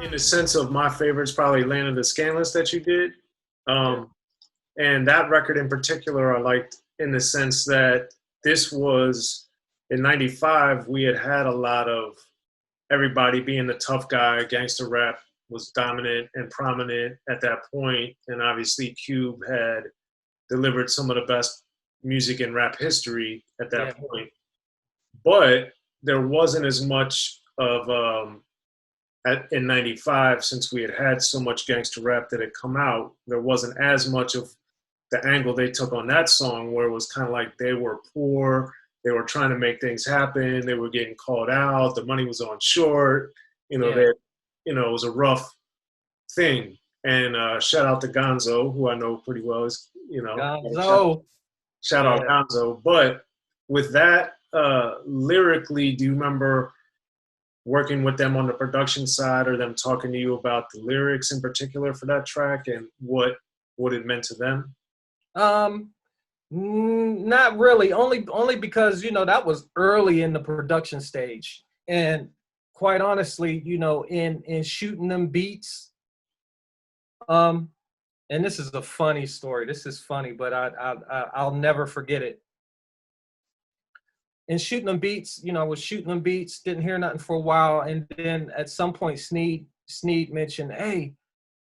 in the sense of my favorites, probably Land of the Scanless that you did. Yeah. Um, and that record in particular, I liked in the sense that this was in '95. We had had a lot of everybody being the tough guy. Gangster rap was dominant and prominent at that point, and obviously Cube had delivered some of the best music in rap history at Yeah. that point. But there wasn't as much of in '95, since we had had so much gangster rap that had come out. There wasn't as much of the angle they took on that song, where it was kind of like they were poor, they were trying to make things happen, they were getting called out, the money was on short, Yeah. they, it was a rough thing. And shout out to Gonzo, who I know pretty well. Is Gonzo. shout out Yeah. Gonzo. But with that, lyrically, do you remember working with them on the production side, or them talking to you about the lyrics in particular for that track and what it meant to them? Not really. Only because that was early in the production stage, and quite honestly, in shooting them beats, and this is a funny story. This is funny, but I'll never forget it. In shooting them beats, I was shooting them beats, didn't hear nothing for a while, and then at some point, Sneed mentioned, "Hey,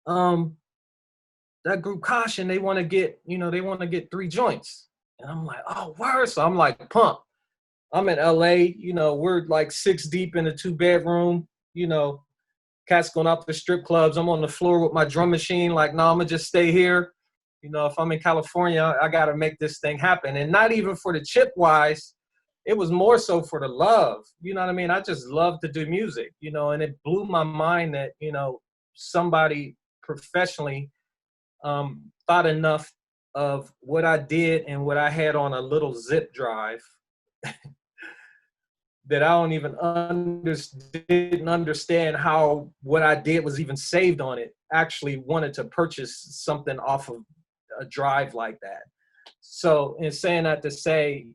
that group Caution, they want to get 3 joints." And I'm like, "Oh, word." So I'm like, pumped. I'm in LA, we're like 6 deep in a 2-bedroom, cats going out to the strip clubs. I'm on the floor with my drum machine, like, no, I'm gonna just stay here. If I'm in California, I gotta make this thing happen. And not even for the chip wise, it was more so for the love. You know what I mean? I just love to do music, and it blew my mind that, somebody professionally thought enough of what I did and what I had on a little zip drive that I don't even didn't understand how what I did was even saved on it. Actually wanted to purchase something off of a drive like that. So in saying that to say,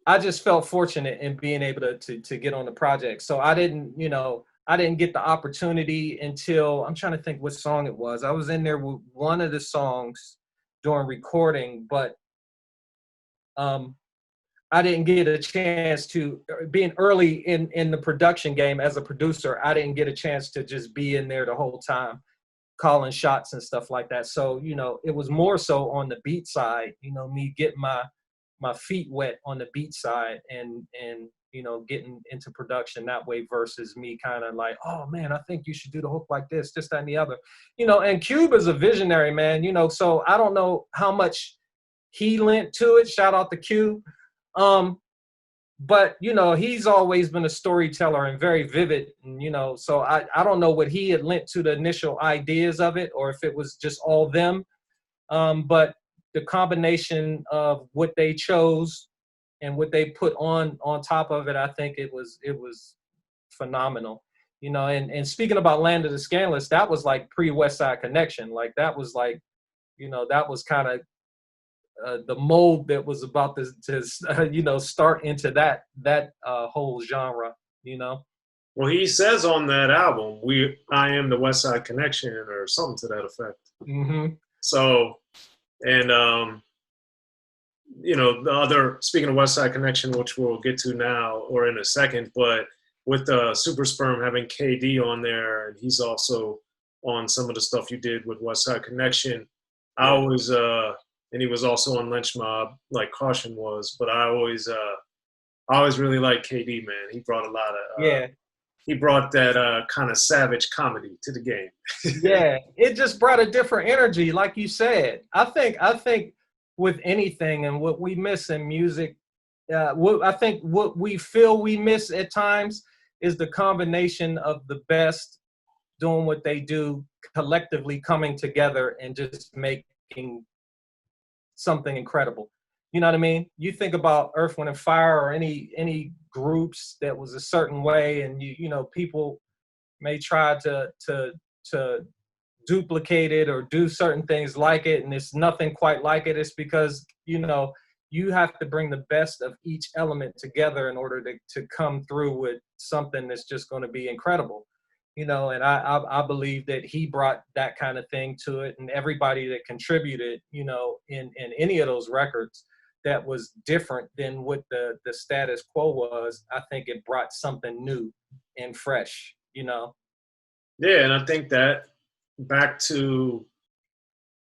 I just felt fortunate in being able to get on the project. So I didn't get the opportunity until, I'm trying to think what song it was. I was in there with one of the songs during recording, but I didn't get a chance to, being early in the production game as a producer, I didn't get a chance to just be in there the whole time, calling shots and stuff like that. So, it was more so on the beat side, me getting my feet wet on the beat side and getting into production that way versus me kind of like, oh man, I think you should do the hook like this, that, and the other. And Cube is a visionary, man, so I don't know how much he lent to it. Shout out to Cube. But he's always been a storyteller and very vivid, and so I don't know what he had lent to the initial ideas of it, or if it was just all them. But the combination of what they chose and what they put on top of it, I think it was phenomenal. And speaking about Land of the Scanless, that was like pre-Westside Connection. Like that was like, that was kind of the mold that was about to start into that whole genre. Well, he says on that album, I am the Westside Connection, or something to that effect. Mm-hmm. So, and the other, speaking of Westside Connection, which we'll get to now or in a second, but with Super Sperm having K-Dee on there, and he's also on some of the stuff you did with Westside Connection. I always and he was also on Lynch Mob, like Caution was. But I always really liked K-Dee, man. He brought a lot of he brought that kind of savage comedy to the game. Yeah, it just brought a different energy, like you said. I think with anything and what we miss in music, I think what we feel we miss at times is the combination of the best doing what they do, collectively coming together and just making something incredible. You know what I mean? You think about Earth, Wind, and Fire, or any groups that was a certain way, and people may try to duplicate it or do certain things like it, and it's nothing quite like it. It's because you have to bring the best of each element together in order to come through with something that's just going to be incredible. And I believe that he brought that kind of thing to it, and everybody that contributed, in any of those records that was different than what the status quo was, I think it brought something new and fresh. Yeah, and I think that back to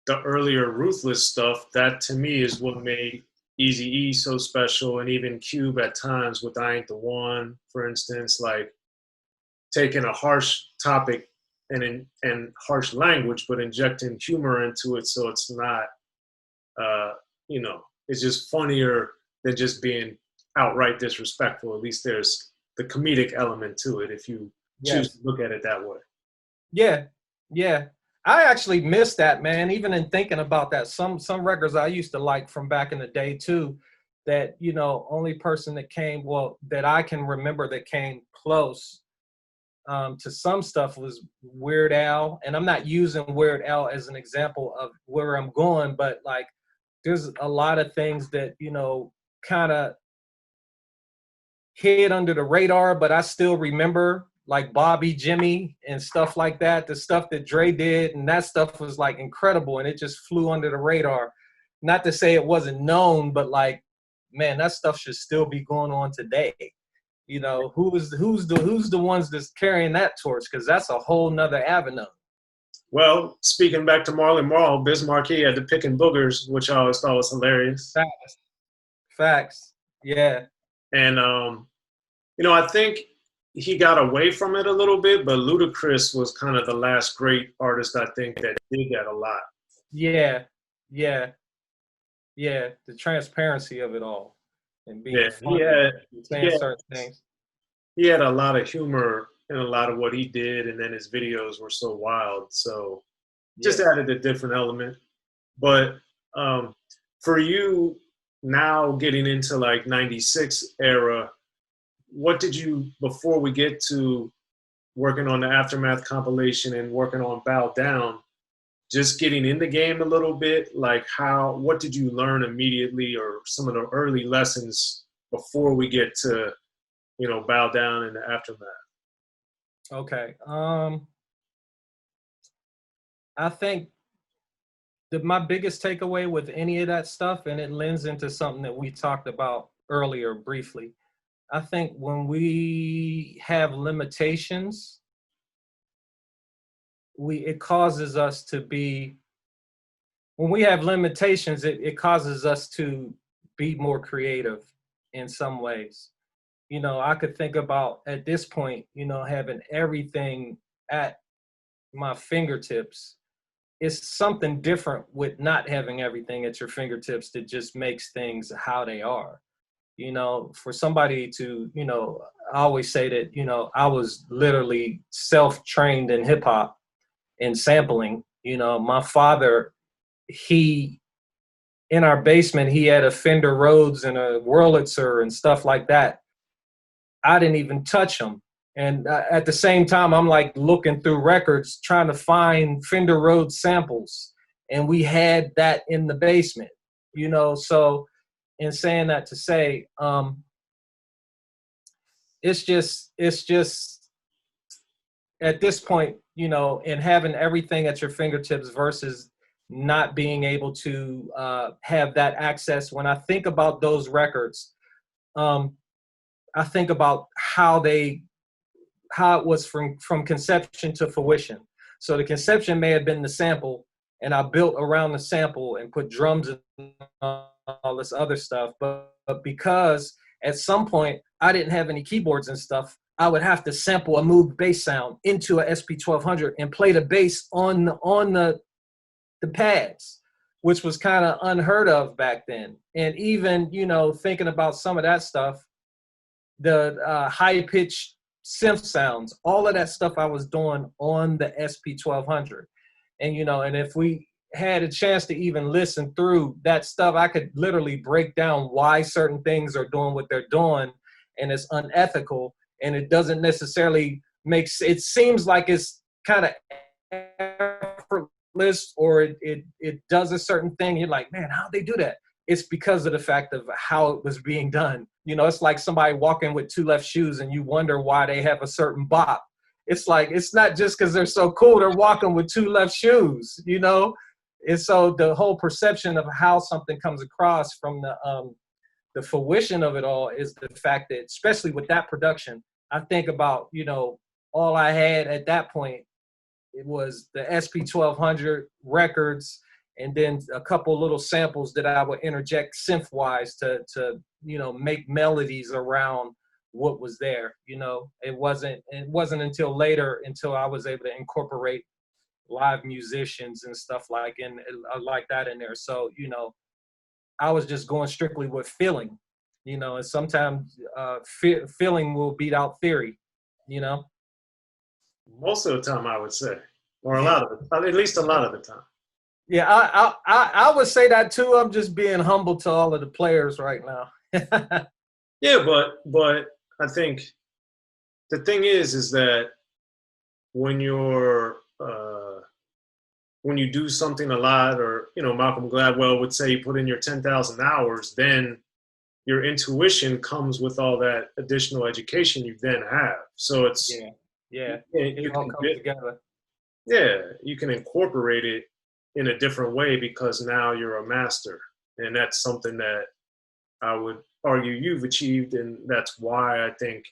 the earlier Ruthless stuff, that to me is what made Eazy-E so special, and even Cube at times with I Ain't the One, for instance, like taking a harsh topic and harsh language, but injecting humor into it, so it's not, it's just funnier than just being outright disrespectful. At least there's the comedic element to it, if you choose to look at it that way. Yeah, yeah. I actually miss that, man. Even in thinking about that, some records I used to like from back in the day too, that, only person that came, that I can remember that came close to some stuff was Weird Al. And I'm not using Weird Al as an example of where I'm going, but like there's a lot of things that, kind of hid under the radar, but I still remember, like Bobby Jimmy and stuff like that, the stuff that Dre did, and that stuff was like incredible, and it just flew under the radar. Not to say it wasn't known, but like, man, that stuff should still be going on today. Who's the ones that's carrying that torch? Because that's a whole nother avenue. Well, speaking back to Marlon Marl, Bismarck, he had the picking boogers, which I always thought was hilarious. Facts. Yeah. And I think he got away from it a little bit, but Ludacris was kind of the last great artist, I think, that did that a lot. Yeah. The transparency of it all, and being saying certain things. He had a lot of humor in a lot of what he did, and then his videos were so wild, so just added a different element. But for you now, getting into like 96 era, what did you, before we get to working on the Aftermath compilation and working on Bow Down, just getting in the game a little bit, like what did you learn immediately, or some of the early lessons before we get to, Bow Down and the Aftermath? Okay. I think my biggest takeaway with any of that stuff, and it lends into something that we talked about earlier briefly, I think when we have limitations, it causes us to be, when we have limitations, it causes us to be more creative in some ways. I could think about at this point, having everything at my fingertips. It's something different with not having everything at your fingertips that just makes things how they are. For somebody to, I always say that, I was literally self-trained in hip hop and sampling. My father, in our basement, he had a Fender Rhodes and a Wurlitzer and stuff like that. I didn't even touch them. And at the same time, I'm like looking through records, trying to find Fender Rhodes samples. And we had that in the basement, so in saying that to say, it's just at this point, and having everything at your fingertips versus not being able to have that access. When I think about those records, I think about how it was from conception to fruition. So the conception may have been the sample, and I built around the sample and put drums and all this other stuff. But because at some point I didn't have any keyboards and stuff, I would have to sample a Moog bass sound into a SP1200 and play the bass on the pads, which was kind of unheard of back then. And even, thinking about some of that stuff, the high-pitched synth sounds, all of that stuff I was doing on the SP1200. And, and if we had a chance to even listen through that stuff, I could literally break down why certain things are doing what they're doing, and it's unethical, and it doesn't necessarily it seems like it's kind of effortless, or it does a certain thing. You're like, man, how'd they do that? it's because of the fact of how it was being done. You know, it's like somebody walking with two left shoes and you wonder why they have a certain bop. It's like, it's not just because they're so cool, they're walking with two left shoes, you know? And so the whole perception of how something comes across from the fruition of it all is the fact that, especially with that production, I think about, you know, all I had at that point, it was the SP1200 records, and then a couple little samples that I would interject synth-wise to you know, make melodies around what was there. You know, it wasn't until later, until I was able to incorporate live musicians and stuff like that in there. So, you know, I was just going strictly with feeling, you know, and sometimes feeling will beat out theory, you know. Most of the time, I would say, or a lot of it, at least a lot of the time. Yeah, I would say that too. I'm just being humble to all of the players right now. Yeah, but I think the thing is that when you're when you do something a lot, or you know, Malcolm Gladwell would say, you put in your 10,000 hours, then your intuition comes with all that additional education you then have. So it's yeah, you it all can comes together. yeah, you can incorporate it in a different way because now you're a master, and that's something that I would argue you've achieved, and that's why I think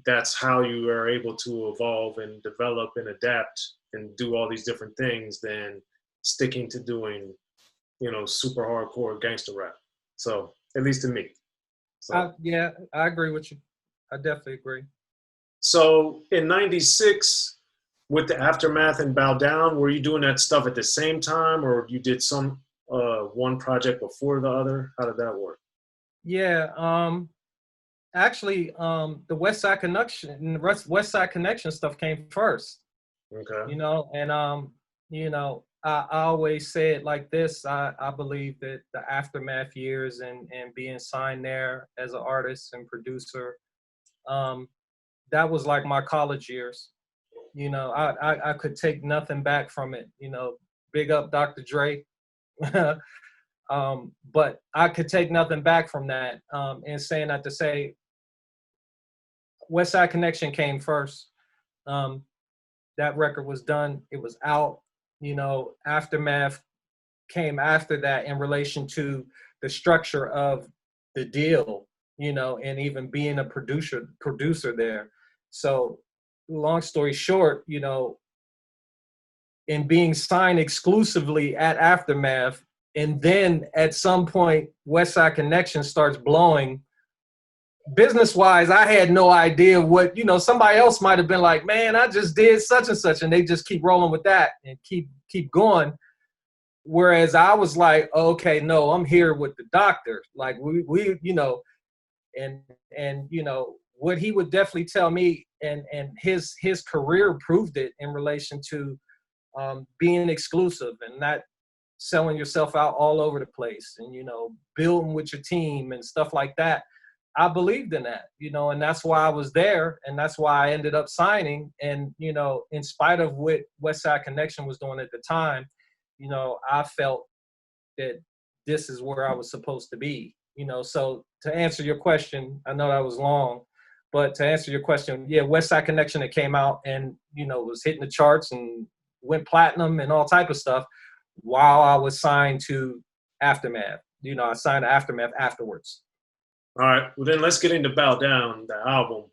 that's how you are able to evolve and develop and adapt and do all these different things than sticking to doing, you know, super hardcore gangster rap. So at least to me. So Yeah, I agree with you. I definitely agree. so in '96, with the aftermath and Bow Down, were you doing that stuff at the same time, or you did some one project before the other? How did that work? Yeah, actually, the Westside Connection stuff came first. Okay. You know, and you know, I always say it like this. I believe that the aftermath years and being signed there as an artist and producer, that was like my college years. You know, I could take nothing back from it. You know, big up Dr. Dre. But I could take nothing back from that. And saying that to say, Westside Connection came first. That record was done. It was out. You know, Aftermath came after that in relation to the structure of the deal, you know, and even being a producer there. So long story short, you know, in being signed exclusively at Aftermath, and then at some point Westside Connection starts blowing. Business wise, I had no idea what, you know, somebody else might have been like, man, I just did such and such, and they just keep rolling with that and keep going. Whereas I was like, okay, no, I'm here with the doctor. Like we you know, and you know, what he would definitely tell me, and his career proved it in relation to being exclusive and not selling yourself out all over the place, and you know, building with your team and stuff like that. I believed in that, you know, and that's why I was there, and that's why I ended up signing. And you know, in spite of what Westside Connection was doing at the time, you know, I felt that this is where I was supposed to be, you know. So to answer your question, I know that was long, but to answer your question, yeah, Westside Connection, that came out and, you know, was hitting the charts and went platinum and all type of stuff while I was signed to Aftermath. You know, I signed to Aftermath afterwards. All right. Well, then let's get into Bow Down, the album.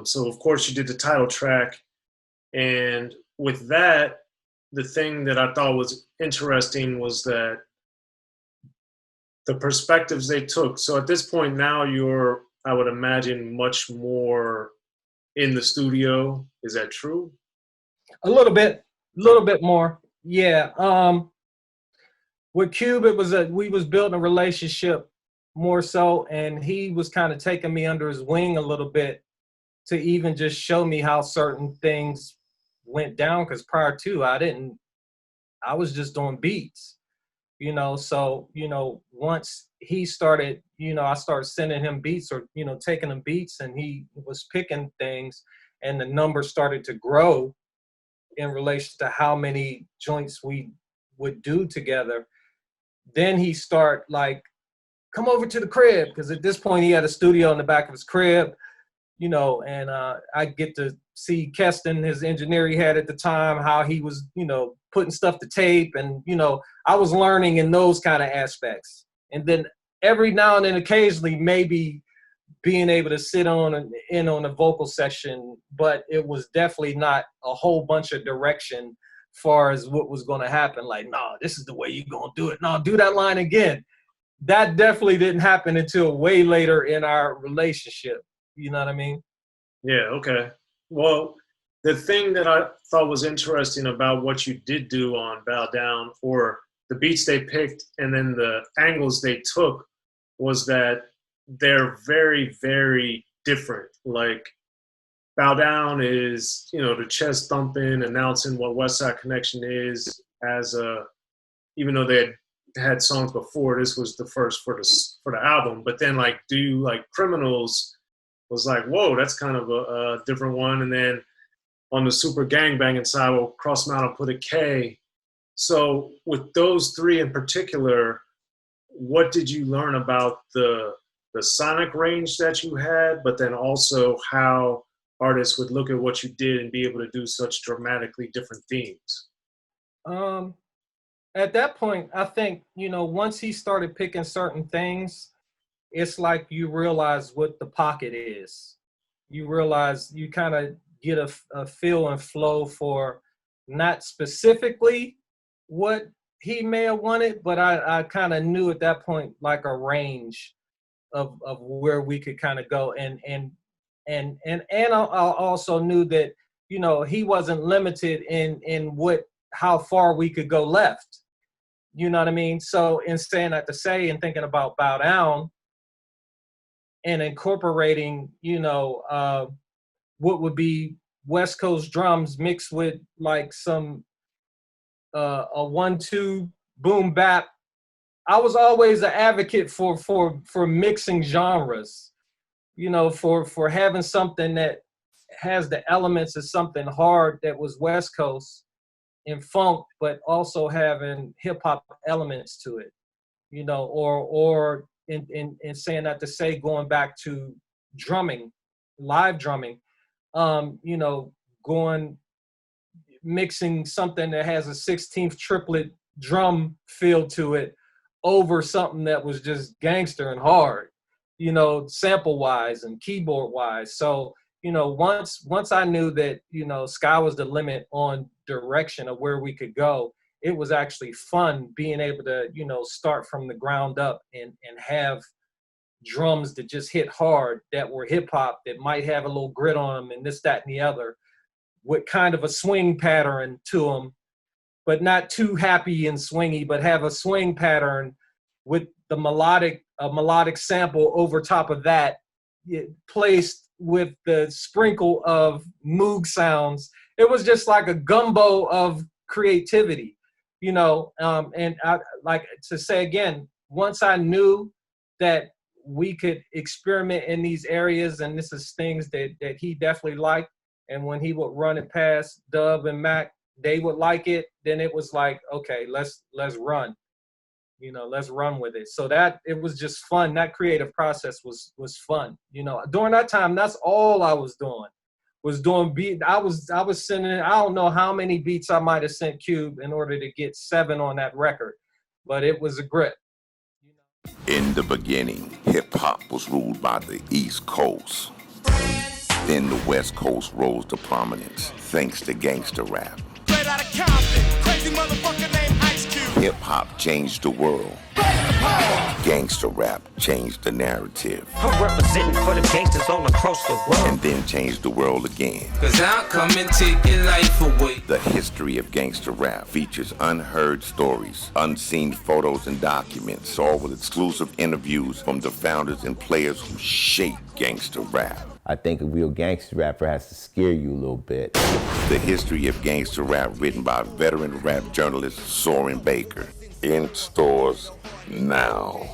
So of course you did the title track, and with that, the thing that I thought was interesting was that the perspectives they took. So at this point now you're, I would imagine, much more in the studio. Is that true? A little bit more. Yeah. With Cube, it was we was building a relationship more so, and he was kind of taking me under his wing a little bit to even just show me how certain things went down. Because prior to, I was just doing beats, you know. So, you know, once he started, you know, I started sending him beats, or, you know, taking him beats, and he was picking things, and the numbers started to grow in relation to how many joints we would do together. then he start like, come over to the crib, because at this point he had a studio in the back of his crib, you know, and I get to see Keston, his engineer he had at the time, how he was, you know, putting stuff to tape, and, you know, I was learning in those kind of aspects. And then every now and then, occasionally, maybe being able to sit in on a vocal session, but it was definitely not a whole bunch of direction far as what was going to happen. Like, no, this is the way you're going to do it. No, do that line again. That definitely didn't happen until way later in our relationship. You know what I mean? Yeah, okay. Well, the thing that I thought was interesting about what you did do on Bow Down, or the beats they picked and then the angles they took, was that they're very, very different. Like, Bow Down is, you know, the chest thumping, announcing what Westside Connection is, as a, even though they had songs before, this was the first for the album. But then, like, Do like Criminals was like, whoa, that's kind of a different one. And then on the super gangbanging side, we'll cross them out and put a K. So with those three in particular, what did you learn about the sonic range that you had, but then also how artists would look at what you did and be able to do such dramatically different themes? At that point, I think, you know, once he started picking certain things, it's like you realize what the pocket is. You realize, you kind of get a feel and flow for not specifically what he may have wanted, but I kind of knew at that point like a range of where we could kind of go, and I also knew that, you know, he wasn't limited in how far we could go left. You know what I mean? So in saying that to say, and thinking about Bow Down and incorporating, you know, what would be West Coast drums mixed with like some a 1-2 boom bap. I was always an advocate for mixing genres, you know, for having something that has the elements of something hard that was West Coast and funk, but also having hip hop elements to it, you know, or in saying that to say, going back to drumming, live drumming, you know, mixing something that has a 16th triplet drum feel to it over something that was just gangster and hard, you know, sample wise and keyboard wise. So, you know, once I knew that, you know, sky was the limit on direction of where we could go, it was actually fun being able to, you know, start from the ground up and have drums that just hit hard, that were hip hop, that might have a little grit on them and this, that, and the other, with kind of a swing pattern to them, but not too happy and swingy, but have a swing pattern with the melodic sample over top of that, placed with the sprinkle of Moog sounds. It was just like a gumbo of creativity, you know. And I like to say again, once I knew that we could experiment in these areas, and this is things that he definitely liked, and when he would run it past Dub and Mac, they would like it, then it was like, okay, let's run. You know, let's run with it. So that, it was just fun. That creative process was fun. You know, during that time, that's all I was doing beat. I was sending, I don't know how many beats I might have sent Cube in order to get 7 on that record, but it was a grip. In the beginning, hip-hop was ruled by the East Coast. Then the West Coast rose to prominence thanks to gangster rap. Straight out of Compton, crazy motherfucker named Ice Cube. Hip-hop changed the world. Gangster rap changed the narrative. I'm representing for the gangsters all across the world. And then changed the world again. 'Cause I'll come and take your life away. The history of gangster rap features unheard stories, unseen photos and documents, all with exclusive interviews from the founders and players who shaped gangster rap. I think a real gangster rapper has to scare you a little bit. The history of gangster rap, written by veteran rap journalist Soren Baker. In stores now.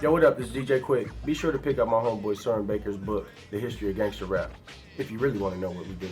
Yo, what up? This is DJ Quick. Be sure to pick up my homeboy Soren Baker's book, The History of Gangster Rap, if you really want to know what we do.